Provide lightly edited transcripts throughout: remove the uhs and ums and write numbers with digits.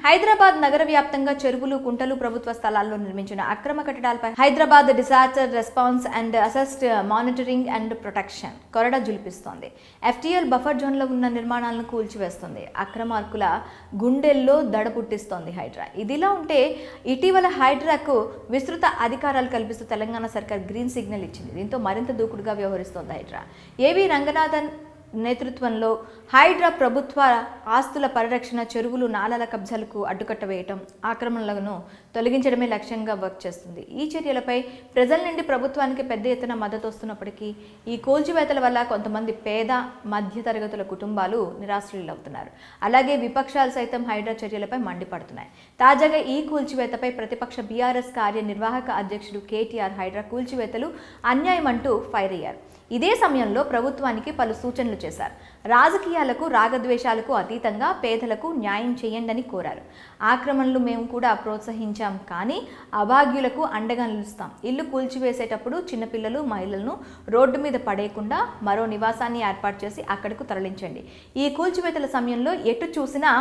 హైదరాబాద్ నగర వ్యాప్తంగా చెరువులు, కుంటలు, ప్రభుత్వ స్థలాల్లో నిర్మించిన అక్రమ కట్టడాలపై Hyderabad disaster response and asset monitoring and protection కొరడా జులిపిస్తోంది. FTL బఫర్ జోన్లో ఉన్న నిర్మాణాలను కూల్చివేస్తుంది. అక్రమార్కుల గుండెల్లో దడ పుట్టిస్తోంది హైడ్రా. ఇదిలా ఉంటే ఇటీవల హైడ్రాకు విస్తృత అధికారాలు కల్పిస్తూ తెలంగాణ సర్కార్ గ్రీన్ సిగ్నల్ ఇచ్చింది. దీంతో మరింత దూకుడుగా వ్యవహరిస్తోంది హైడ్రా. ఏవి రంగనాథన్ నేతృత్వంలో హైడ్రా ప్రభుత్వ ఆస్తుల పరిరక్షణ, చెరువులు, నాలాల కబ్జాలకు అడ్డుకట్ట వేయటం, ఆక్రమణలను తొలగించడమే లక్ష్యంగా వర్క్ చేస్తుంది. ఈ చర్యలపై ప్రజల నుండి ప్రభుత్వానికి పెద్ద ఎత్తున మద్దతు వస్తున్నప్పటికీ ఈ కూల్చివేతల వల్ల కొంతమంది పేద మధ్యతరగతుల కుటుంబాలు నిరాశ్రయులవుతున్నారు. అలాగే విపక్షాలు సైతం హైడ్రా చర్యలపై మండిపడుతున్నాయి. తాజాగా ఈ కూల్చివేతపై ప్రతిపక్ష BRS కార్యనిర్వాహక అధ్యక్షుడు KTR హైడ్రా కూల్చివేతలు అన్యాయం అంటూ ఫైర్ అయ్యారు. ఇదే సమయంలో ప్రభుత్వానికి పలు సూచనలు చేశారు. రాజకీయాలకు, రాగద్వేషాలకు అతీతంగా పేదలకు న్యాయం చేయండి కోరారు. ఆక్రమణలు మేము కూడా ప్రోత్సహించాం, కానీ అభాగ్యులకు అండగా నిలుస్తాం. ఇల్లు కూల్చివేసేటప్పుడు చిన్నపిల్లలు, మహిళలను రోడ్డు మీద పడేయకుండా మరో నివాసాన్ని ఏర్పాటు చేసి అక్కడకు తరలించండి. ఈ కూల్చివేతల సమయంలో ఎటు చూసినా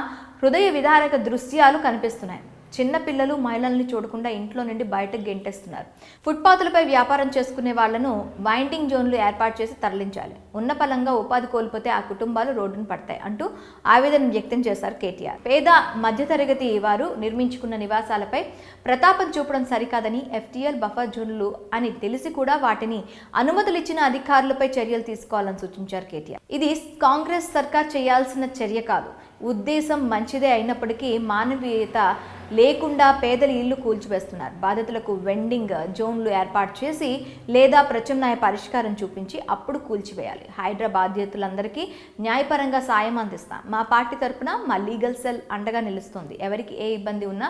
హృదయ విదారక దృశ్యాలు కనిపిస్తున్నాయి. చిన్న పిల్లలు, మహిళల్ని చూడకుండా ఇంట్లో నుండి బయటకు గెంటేస్తున్నారు. ఫుట్పాత్లపై వ్యాపారం చేసుకునే వాళ్లను వైండింగ్ జోన్లు ఏర్పాటు చేసి తరలించాలి. ఉన్న పలంగా ఉపాధి కోల్పోతే ఆ కుటుంబాలు రోడ్డును పడతాయి అంటూ ఆవేదన వ్యక్తం చేశారు KTR. పేద మధ్యతరగతి వారు నిర్మించుకున్న నివాసాలపై ప్రతాపం చూపడం సరికాదని, FTL బఫర్ జోన్లు అని తెలిసి కూడా వాటిని అనుమతులిచ్చిన అధికారులపై చర్యలు తీసుకోవాలని సూచించారు KTR. ఇది కాంగ్రెస్ సర్కార్ చేయాల్సిన చర్య కాదు. ఉద్దేశం మంచిదే అయినప్పటికీ మానవీయత లేకుండా పేదల ఇల్లు కూల్చివేస్తున్నారు. బాధితులకు వెండింగ్ జోన్లు ఏర్పాటు చేసి లేదా ప్రత్యామ్నాయ పరిష్కారం చూపించి అప్పుడు కూల్చివేయాలి. హైడ్రా బాధితులందరికీ న్యాయపరంగా సాయం అందిస్తాం. మా పార్టీ తరపున మా లీగల్ సెల్ అండగా నిలుస్తుంది. ఎవరికి ఏ ఇబ్బంది ఉన్నా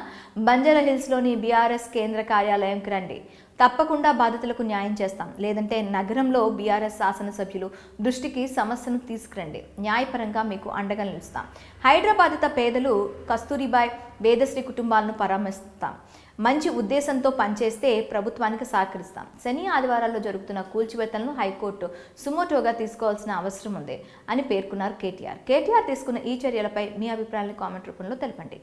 బంజారాహిల్స్లోని BRS కేంద్ర కార్యాలయంకి రండి. తప్పకుండా బాధితులకు న్యాయం చేస్తాం. లేదంటే నగరంలో BRS శాసనసభ్యులు దృష్టికి సమస్యను తీసుకురండి. న్యాయపరంగా మీకు అండగా నిలుస్తాం. హైదరాబాదిత పేదలు, కస్తూరిబాయ్, వేదశ్రీ కుటుంబాలను పరామర్శిస్తాం. మంచి ఉద్దేశంతో పనిచేస్తే ప్రభుత్వానికి సహకరిస్తాం. శని, ఆదివారాల్లో జరుగుతున్న కూల్చివేతలను హైకోర్టు సుమోటోగా తీసుకోవాల్సిన అవసరం ఉంది అని పేర్కొన్నారు KTR. KTR తీసుకున్న ఈ చర్యలపై మీ అభిప్రాయాలను కామెంట్ రూపంలో తెలపండి.